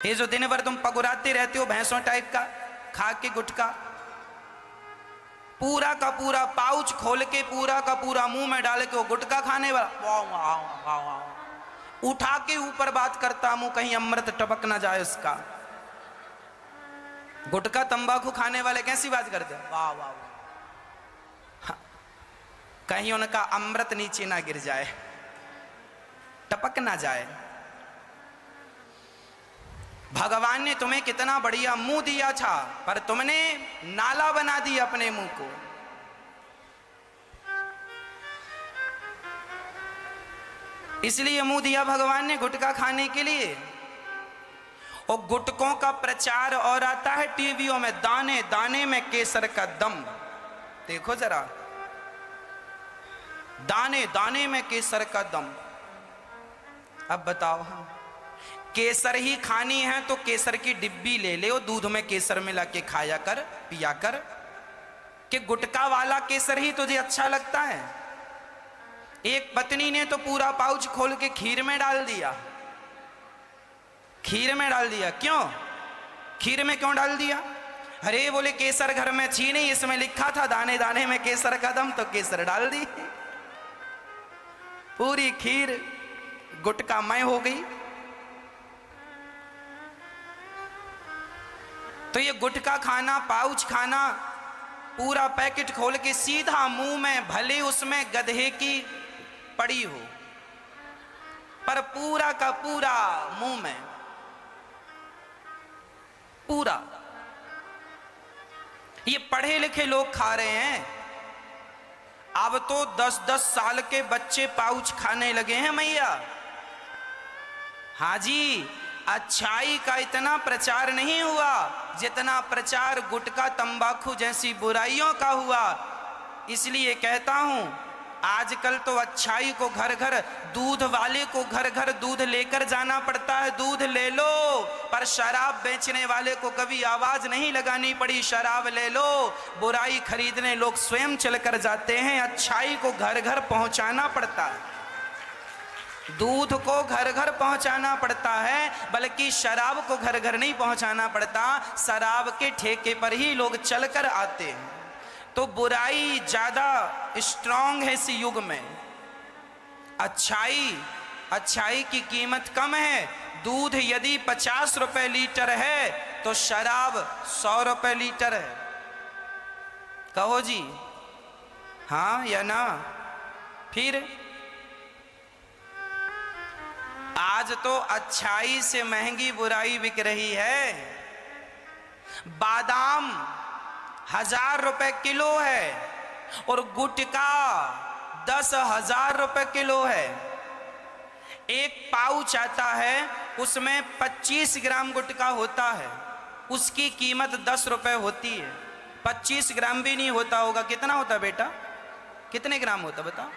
ये जो दिन भर तुम पगुराते रहते हो भैंसों टाइप का खा के गुटखा, पूरा का पूरा पाउच खोल के पूरा का पूरा मुंह में डाल के वो गुटखा खाने वाला वाह वाह वाह वाह, उठा के ऊपर बात करता मुंह कहीं अमृत टपक ना जाए उसका। गुटखा तंबाकू खाने वाले कैसी बात करते हैं, वाह वाह वाह, कहीं उनका अमृत नीचे ना गिर जाए, टपक ना जाए। भगवान ने तुम्हें कितना बढ़िया मुंह दिया था, पर तुमने नाला बना दिया अपने मुंह को। इसलिए मुंह दिया भगवान ने गुटखा खाने के लिए। और गुटकों का प्रचार और आता है टीवियों में, दाने दाने में केसर का दम। देखो जरा, दाने दाने में केसर का दम। अब बताओ, हम केसर ही खानी है तो केसर की डिब्बी ले ले, और दूध में केसर मिला के खाया कर, पिया कर। कि गुटखा वाला केसर ही तुझे अच्छा लगता है? एक पत्नी ने तो पूरा पाउच खोल के खीर में डाल दिया, खीर में डाल दिया। क्यों खीर में क्यों डाल दिया? अरे बोले केसर घर में थी नहीं, इसमें लिखा था दाने दाने में केसर का दम, तो केसर डाल दी। पूरी खीर गुटखामय हो गई। तो ये गुटखा खाना, पाउच खाना, पूरा पैकेट खोल के सीधा मुंह में, भले उसमें गधे की पड़ी हो, पर पूरा का पूरा मुंह में, पूरा। ये पढ़े लिखे लोग खा रहे हैं। अब तो 10-10 साल के बच्चे पाउच खाने लगे हैं मैया। हाँ जी, अच्छाई का इतना प्रचार नहीं हुआ जितना प्रचार गुटखा तंबाकू जैसी बुराइयों का हुआ। इसलिए कहता हूं, आजकल तो अच्छाई को घर घर, दूध वाले को घर घर दूध लेकर जाना पड़ता है, दूध ले लो। पर शराब बेचने वाले को कभी आवाज नहीं लगानी पड़ी, शराब ले लो। बुराई खरीदने लोग स्वयं चलकर जाते हैं। अच्छाई को घर घर पहुंचाना पड़ता है, दूध को घर घर पहुंचाना पड़ता है, बल्कि शराब को घर घर नहीं पहुंचाना पड़ता। शराब के ठेके पर ही लोग चलकर आते हैं। तो बुराई ज्यादा स्ट्रांग है इस युग में। अच्छाई की कीमत कम है। दूध यदि 50 रुपए लीटर है तो शराब 100 रुपए लीटर है। कहो जी हाँ या ना? फिर आज तो अच्छाई से महंगी बुराई बिक रही है। बादाम 1000 रुपए किलो है और गुटखा 10,000 रुपए किलो है। एक पाउच आता है, उसमें 25 ग्राम गुटखा होता है, उसकी कीमत 10 रुपए होती है। 25 ग्राम भी नहीं होता होगा, कितना होता है बेटा? कितने ग्राम होता बताओ?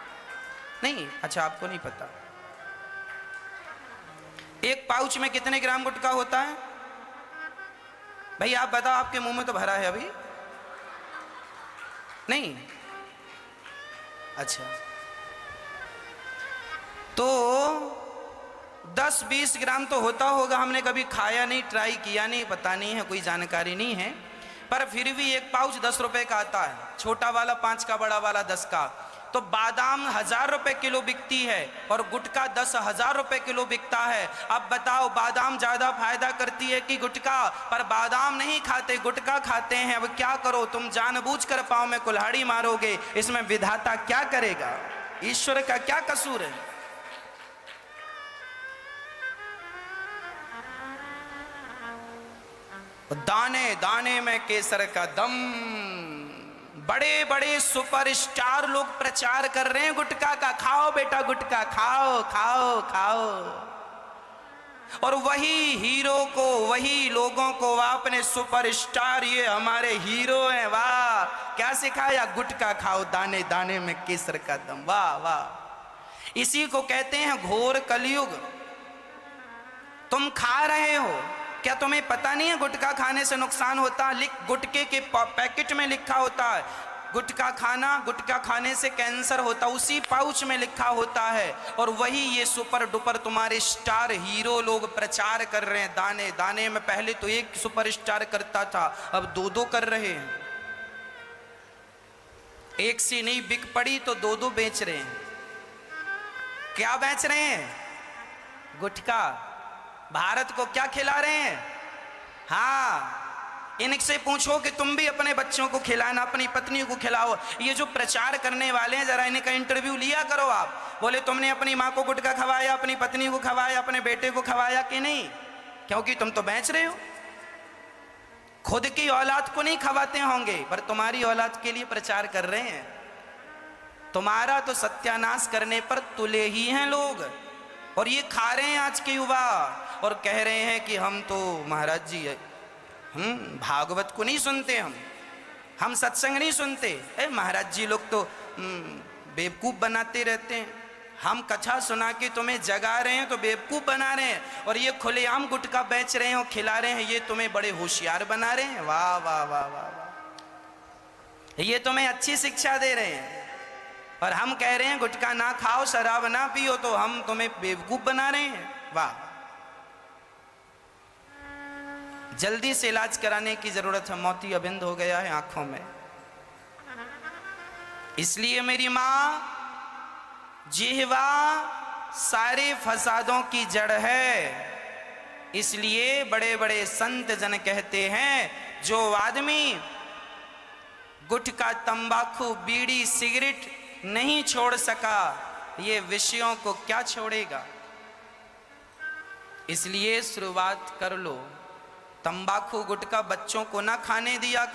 नहीं, अच्छा आपको नहीं पता। एक पाउच में कितने ग्राम गुटखा होता है भाई? आप बताओ, आपके मुंह में तो भरा है अभी नहीं? अच्छा, तो 10-20 ग्राम तो होता होगा। हमने कभी खाया नहीं, ट्राई किया नहीं, पता नहीं है, कोई जानकारी नहीं है। पर फिर भी एक पाउच 10 रुपए का आता है, छोटा वाला 5 का, बड़ा वाला 10 का। तो बादाम 1000 रुपए किलो बिकती है और गुटखा 10,000 रुपए किलो बिकता है। अब बताओ, बादाम ज्यादा फायदा करती है कि गुटखा? पर बादाम नहीं खाते, गुटखा खाते हैं। अब क्या करो, तुम जानबूझकर पांव में कुल्हाड़ी मारोगे, इसमें विधाता क्या करेगा? ईश्वर का क्या कसूर है? दाने दाने में केसर का दम। बड़े बड़े सुपरस्टार लोग प्रचार कर रहे हैं गुटखा का, खाओ बेटा गुटखा, खाओ खाओ खाओ। और वही हीरो को, वही लोगों को आपने सुपरस्टार, ये हमारे हीरो हैं, वाह क्या सिखाया? गुटखा खाओ, दाने दाने में केसर का दम। वाह वाह, इसी को कहते हैं घोर कलयुग। तुम खा रहे हो, क्या तुम्हें पता नहीं है गुटखा खाने से नुकसान होता है? गुटखे के पैकेट में लिखा होता है गुटखा खाना, गुटखा खाने से कैंसर होता, उसी पाउच में लिखा होता है। और वही ये सुपर डुपर तुम्हारे स्टार हीरो लोग प्रचार कर रहे हैं दाने दाने में। पहले तो एक सुपर स्टार करता था, अब दो दो कर रहे हैं। एक से नहीं बिक पड़ी तो दो दो बेच रहे हैं। क्या बेच रहे हैं? गुटखा। भारत को क्या खिला रहे हैं? हाँ, इनसे पूछो कि तुम भी अपने बच्चों को खिलाना, अपनी पत्नी को खिलाओ। ये जो प्रचार करने वाले हैं, जरा इनका इंटरव्यू लिया करो आप। बोले तुमने अपनी माँ को गुटखा खवाया, अपनी पत्नी को खवाया, अपने बेटे को खवाया कि नहीं? क्योंकि तुम तो बेच रहे हो। खुद की औलाद को नहीं खवाते होंगे, पर तुम्हारी औलाद के लिए प्रचार कर रहे हैं। तुम्हारा तो सत्यानाश करने पर तुले ही हैं लोग। और ये खा रहे हैं आज के युवा, और कह रहे हैं कि हम तो महाराज जी भागवत को नहीं सुनते, हम सत्संग नहीं सुनते। महाराज जी लोग तो बेवकूफ बनाते रहते हैं। हम कथा सुना के तुम्हें जगा रहे हैं तो बेवकूफ बना रहे हैं, और ये खुलेआम गुटखा बेच रहे हैं और खिला रहे हैं, ये तुम्हें बड़े होशियार बना रहे हैं। वाह वाह वाह वाह वाह, ये तुम्हें अच्छी शिक्षा दे रहे हैं। और हम कह रहे हैं गुटखा ना खाओ, शराब ना पियो, तो हम तुम्हें बेवकूफ बना रहे हैं। वाह, जल्दी से इलाज कराने की जरूरत है। मोती अबिंद हो गया है आंखों में। इसलिए मेरी मां, जिह्वा सारे फसादों की जड़ है। इसलिए बड़े बड़े संत जन कहते हैं, जो आदमी गुटखा, तंबाकू, बीड़ी, सिगरेट नहीं छोड़ सका, ये विषयों को क्या छोड़ेगा। इसलिए शुरुआत कर लो। तंबाकू गुटखा बच्चों को ना खाने दिया करो।